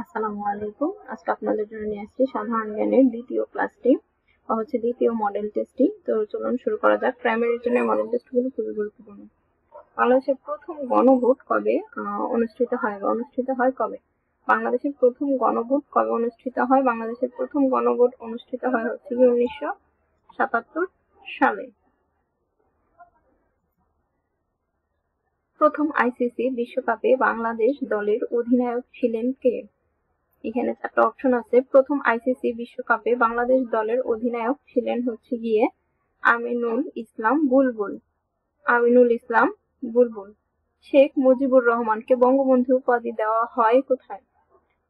আসসালামু আলাইকুম। আজকে আপনাদের জন্য নিয়ে আসছি সাধারণ জ্ঞানের দ্বিতীয় ক্লাসটি দ্বিতীয় মডেল টেস্টটি। তো চলুন শুরু করা যাক। প্রাইমারির জন্য মডেল টেস্টগুলো খুবই গুরুত্বপূর্ণ। বাংলাদেশের প্রথম গণভোট কবে অনুষ্ঠিত হয় বা অনুষ্ঠিত হয় কবে? বাংলাদেশের প্রথম গণভোট কবে অনুষ্ঠিত হয়? বাংলাদেশের প্রথম গণভোট অনুষ্ঠিত হয় 1977 সালে। প্রথম আইসিসি বিশ্বকাপে বাংলাদেশ দলের অধিনায়ক ছিলেন কে? এখানে চারটা অপশন আছে। প্রথম আইসিসি বিশ্বকাপে বাংলাদেশ দলের অধিনায়ক ছিলেন আমিনুল ইসলাম বুলবুল। আমিনুল ইসলাম বুলবুল। শেখ মুজিবুর রহমানকে বঙ্গবন্ধু উপাধি দেওয়া হয় কোথায়?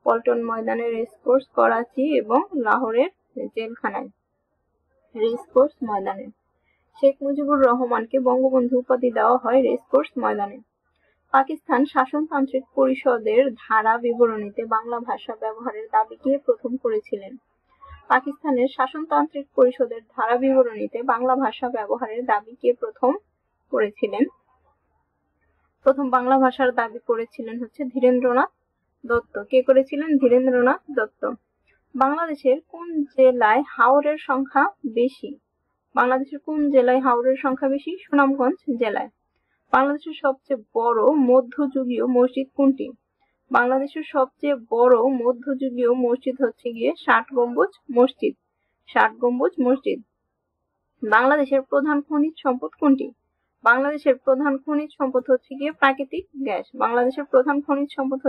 পল্টন ময়দানে, রেসকোর্স, করাচি এবং লাহোরের জেলখানায়। রেসকোর্স ময়দানে। শেখ মুজিবুর রহমানকে বঙ্গবন্ধু উপাধি দেওয়া হয় রেসকোর্স ময়দানে। পাকিস্তান শাসনতান্ত্রিক পরিষদের ধারা বিবরণীতে বাংলা ভাষা ব্যবহারের দাবি কে প্রথম করেছিলেন? পাকিস্তানের শাসনতান্ত্রিক পরিষদের ধারা বিবরণীতে বাংলা ভাষা ব্যবহারের দাবি কে প্রথম করেছিলেন? প্রথম বাংলা ভাষার দাবি করেছিলেন ধীরেন্দ্রনাথ দত্ত। কে করেছিলেন? ধীরেন্দ্রনাথ দত্ত। বাংলাদেশের কোন জেলায় হাওরের সংখ্যা বেশি? বাংলাদেশের কোন জেলায় হাওরের সংখ্যা বেশি? সুনামগঞ্জ জেলায়। বাংলাদেশের সবচেয়ে বড় মধ্যযুগীয় মসজিদ কোনটি? বাংলাদেশের সবচেয়ে বড় মধ্যযুগীয় মসজিদ ষাট গম্বুজ মসজিদ। ষাট গম্বুজ মসজিদ। বাংলাদেশের প্রধান খনিজ সম্পদ কোনটি? বাংলাদেশের প্রধান খনিজ সম্পদ প্রাকৃতিক গ্যাস। বাংলাদেশের প্রধান খনিজ সম্পদ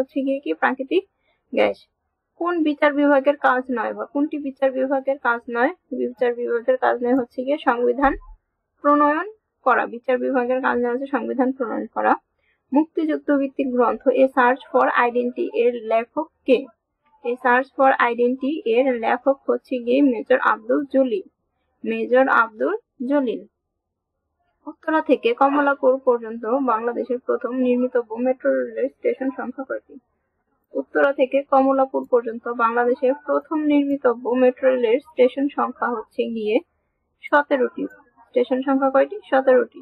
কি? প্রাকৃতিক গ্যাস। কোন বিচার বিভাগের কাজ নয় বা কোনটি বিচার বিভাগের কাজ নয়? বিচার বিভাগের কাজ নয় সংবিধান প্রণয়ন করা। বিচার বিভাগের কাজ নয় সংবিধান প্রণয়ন করা। মুক্তিযুদ্ধ ভিত্তিক গ্রন্থ এ সার্চ ফর আইডেন্টি এর লেখক কে? এ সার্চ ফর আইডেন্টি এর লেখক মেজর আব্দুল জলিল। মেজর আব্দুল জলিল। উত্তরা থেকে কমলাপুর পর্যন্ত বাংলাদেশের প্রথম নির্মিত মেট্রো রেল স্টেশন সংখ্যা কয়টি? উত্তরা থেকে কমলাপুর পর্যন্ত বাংলাদেশের প্রথম নির্মিত মেট্রো রেলের স্টেশন সংখ্যা 17টি। স্টেশন সংখ্যা কয়টি? 17টি।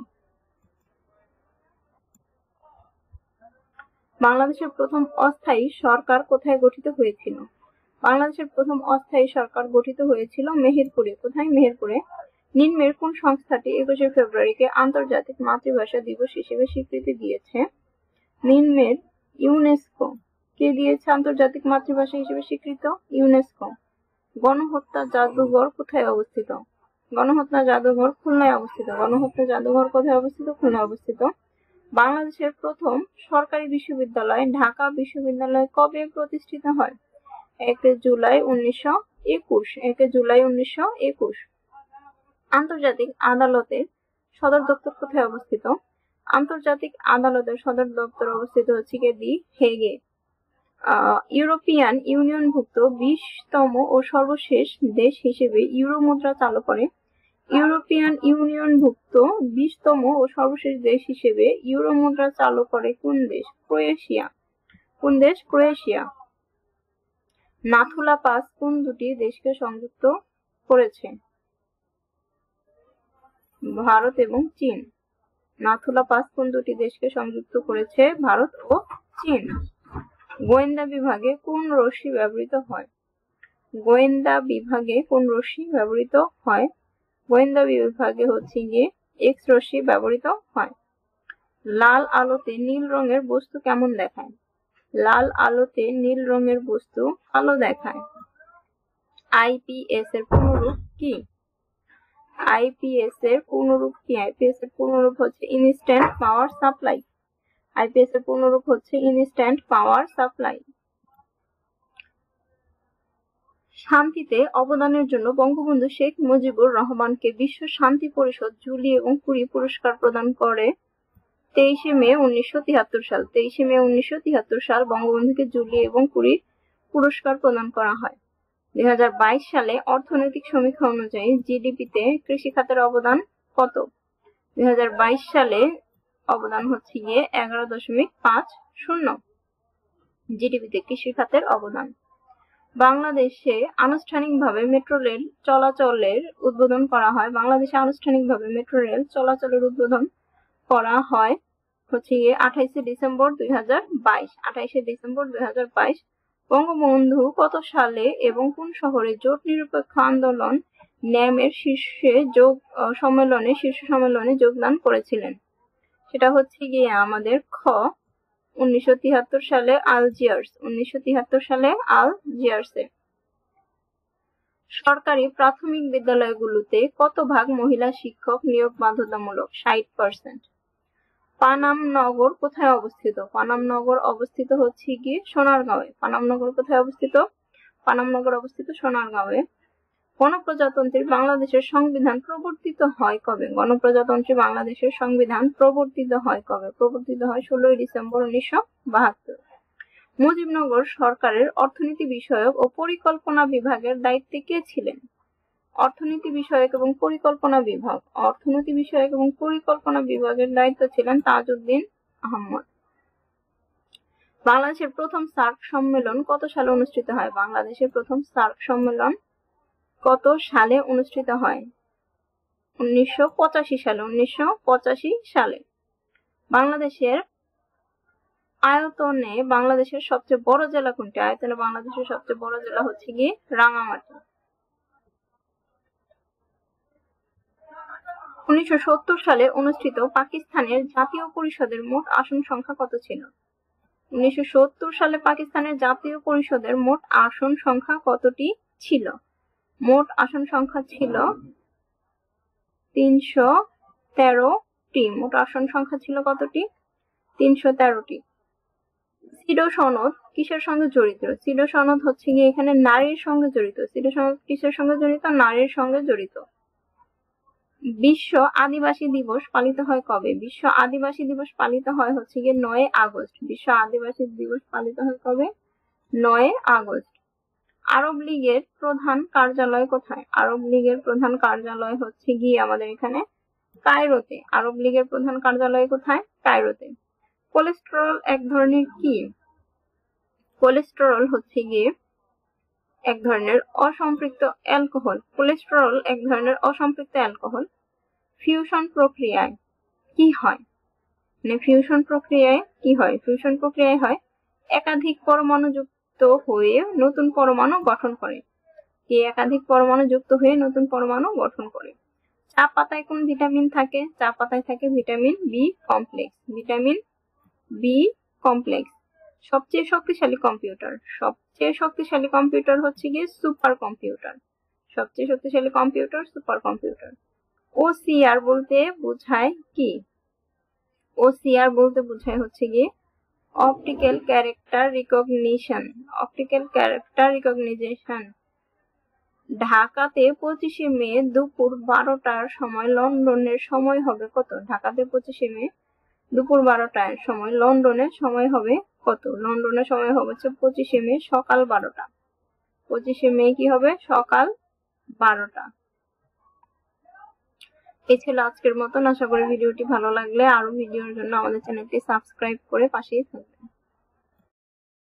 বাংলাদেশের প্রথম অস্থায়ী সরকার কোথায় গঠিত হয়েছিল? বাংলাদেশের প্রথম অস্থায়ী সরকার গঠিত হয়েছিল মেহেরপুরে। কোথায়? মেহেরপুরে। নিম্নের কোন সংস্থাটি 21শে ফেব্রুয়ারিকে আন্তর্জাতিক মাতৃভাষা দিবস হিসেবে স্বীকৃতি দিয়েছে? নিম্নের ইউনেস্কো কে দিয়েছে আন্তর্জাতিক মাতৃভাষা হিসেবে স্বীকৃত? ইউনেস্কো। গণহত্যা জাদুঘর কোথায় অবস্থিত? গণহত্যা জাদুঘর খুলনায় অবস্থিত। গণহত্যা জাদুঘর কোথায় অবস্থিত? খুলনায় অবস্থিত। বাংলাদেশের প্রথম সরকারি বিশ্ববিদ্যালয় ঢাকা বিশ্ববিদ্যালয় কবে প্রতিষ্ঠিত হয়? 1 জুলাই 1921। 1 জুলাই 1921। আন্তর্জাতিক আদালতের সদর দপ্তর কোথায় অবস্থিত? আন্তর্জাতিক আদালতের সদর দপ্তর অবস্থিত দি হেগে। ইউরোপিয়ান ইউনিয়নভুক্ত 20তম ও সর্বশেষ দেশ হিসেবে ইউরো মুদ্রা চালু করে। ইউরোপিয়ান ইউনিয়নভুক্ত 20তম ও সর্বশেষ দেশ হিসেবে ইউরো মুদ্রা চালু করে কোন দেশ? ক্রোয়েশিয়া। কোন দেশ? ক্রোয়েশিয়া। নাথুলা পাস কোন দুটি দেশকে সংযুক্ত করেছে? ভারত এবং চীন। নাথুলা পাস কোন দুটি দেশকে সংযুক্ত করেছে? ভারত ও চীন। গোয়েন্দা বিভাগে কোন রশ্মি ব্যবহৃত হয়? গোয়েন্দা বিভাগে কোন রশ্মি ব্যবহৃত হয়? গোয়েন্দা বিভাগে এক্স রশ্মি ব্যবহৃত হয়। লাল আলোতে নীল রঙের বস্তু কেমন দেখায়? লাল আলোতে নীল রঙের বস্তু কালো দেখায়। আইপিএস এর পূর্ণরূপ কি? আইপিএস এর পূর্ণরূপ কি? আইপিএস এর পূর্ণরূপ ইনস্ট্যান্ট পাওয়ার সাপ্লাই। আইপিএস এর পূর্ণরূপ ইনস্ট্যান্ট পাওয়ার সাপ্লাই। শান্তিতে অবদানের জন্য বঙ্গবন্ধু শেখ মুজিবুর রহমানকে বিশ্ব শান্তি পরিষদ জুলি এবং কুরি পুরস্কার প্রদান করে 23 মে 1973 সাল। 23 মে 1973 সাল বঙ্গবন্ধুকে জুলি এবং কুরি পুরস্কার প্রদান করা হয়। 2022 সালে অর্থনৈতিক সমীক্ষা অনুযায়ী জিডিপিতে কৃষি খাতের অবদান কত? 2022 সালে অবদান 11.50 জিডিপিতে কৃষি খাতের অবদান। বাংলাদেশে আনুষ্ঠানিকভাবে মেট্রো রেল চলাচলের উদ্বোধন করা হয়। বাংলাদেশে আনুষ্ঠানিকভাবে মেট্রো রেল চলাচলের উদ্বোধন করা হয় 28 ডিসেম্বর 2022। 28 ডিসেম্বর 2022 বঙ্গবন্ধু কত সালে এবং কোন শহরে জোট নিরপেক্ষ আন্দোলন ন্যামের শীর্ষ সম্মেলনে যোগদান করেছিলেন? সেটা হচ্ছে গিয়ে আমাদের খ 1973 সালে আলজিয়ার্স। 1973 সালে আলজিয়ার্সে। সরকারি প্রাথমিক বিদ্যালয়গুলোতে কত ভাগ মহিলা শিক্ষক নিয়োগ বাধ্যতামূলক? 60%। পানাম নগর কোথায় অবস্থিত? পানাম নগর অবস্থিত হচ্ছে গিয়ে সোনারগাঁওয়ে। পানাম নগর কোথায় অবস্থিত? পানাম নগর অবস্থিত সোনারগাঁওয়ে। গণপ্রজাতন্ত্রী বাংলাদেশের সংবিধান প্রবর্তিত হয় কবে? গণপ্রজাতন্ত্রী বাংলাদেশের সংবিধান প্রবর্তিত হয় কবে? প্রবর্তিত হয় 16 ডিসেম্বর 1972। মুজিবনগর সরকারের অর্থনীতি বিষয়ক ও পরিকল্পনা বিভাগের দায়িত্বে কে ছিলেন? অর্থনীতি বিষয়ক এবং পরিকল্পনা বিভাগ। অর্থনীতি বিষয়ক এবং পরিকল্পনা বিভাগের দায়িত্ব ছিলেন তাজউদ্দিন আহমদ। বাংলাদেশের প্রথম সার্ক সম্মেলন কত সালে অনুষ্ঠিত হয়? বাংলাদেশের প্রথম সার্ক সম্মেলন কত সালে অনুষ্ঠিত হয়? 1985 সালে। 1985 সালে। বাংলাদেশের আয়তনে বাংলাদেশের সবচেয়ে বড় জেলা কোনটি? আয়তনে বাংলাদেশের সবচেয়ে বড় জেলা হচ্ছে গিয়ে রাঙামাটি। 1970 সালে অনুষ্ঠিত পাকিস্তানের জাতীয় পরিষদের মোট আসন সংখ্যা কত ছিল? 1970 সালে পাকিস্তানের জাতীয় পরিষদের মোট আসন সংখ্যা কতটি ছিল? মোট আসন সংখ্যা ছিল 313টি। মোট আসন সংখ্যা ছিল কতটি? 313টি। সিডো সনদ কিসের সঙ্গে জড়িত? সিডো সনদ হচ্ছে গিয়ে এখানে নারীর সঙ্গে জড়িত। সিডো সনদ কিসের সঙ্গে জড়িত? নারীর সঙ্গে জড়িত। বিশ্ব আদিবাসী দিবস পালিত হয় কবে? বিশ্ব আদিবাসী দিবস পালিত হয় হচ্ছে গিয়ে 9 আগস্ট। বিশ্ব আদিবাসী দিবস পালিত হয় কবে? 9 আগস্ট। আরব লীগের প্রধান কার্যালয় কোথায়? আরব লীগের প্রধান কার্যালয় হচ্ছে গিয়ে আমাদের এখানে কায়রোতে। আরব লীগের প্রধান কার্যালয় কোথায়? কায়রোতে। কোলেস্টেরল এক ধরনের কি? কোলেস্টেরল হচ্ছে গিয়ে এক ধরনের অসম্পৃক্ত অ্যালকোহল। কোলেস্টেরল এক ধরনের অসম্পৃক্ত অ্যালকোহল। ফিউশন প্রক্রিয়ায় কি হয়? ফিউশন প্রক্রিয়ায় কি হয়? ফিউশন প্রক্রিয়ায় হয় একাধিক পরমাণু যুক্ত হয়ে নতুন পরমাণু গঠন করে। একাধিক পরমাণু যুক্ত হয়ে নতুন পরমাণু গঠন করে। চা পাতায় কোন ভিটামিন থাকে? চা পাতায় থাকে vitamin B complex. Vitamin B complex. সবচেয়ে শক্তিশালী কম্পিউটার। সবচেয়ে শক্তিশালী কম্পিউটার হচ্ছে গিয়ে সুপার কম্পিউটার। সবচেয়ে শক্তিশালী কম্পিউটার সুপার কম্পিউটার। ওসিআর বলতে বোঝায় কি? ওসিআর বলতে বোঝায় হচ্ছে গিয়ে optical character recognition. Optical character recognition. ঢাকাতে 25শে মে দুপুর 12টার সময় লন্ডনের সময় হবে কত? ঢাকাতে 25শে মে দুপুর 12টার সময় লন্ডনের সময় হবে কত? লন্ডনের সময় হবে 25শে মে সকাল 12টা। 25শে মে কি হবে? সকাল 12টা। এই ছিল আজকের মতন। আশা করি ভিডিওটি ভালো লাগলে আরো ভিডিওর জন্য আমাদের চ্যানেলটি সাবস্ক্রাইব করে পাশেই থাকবেন।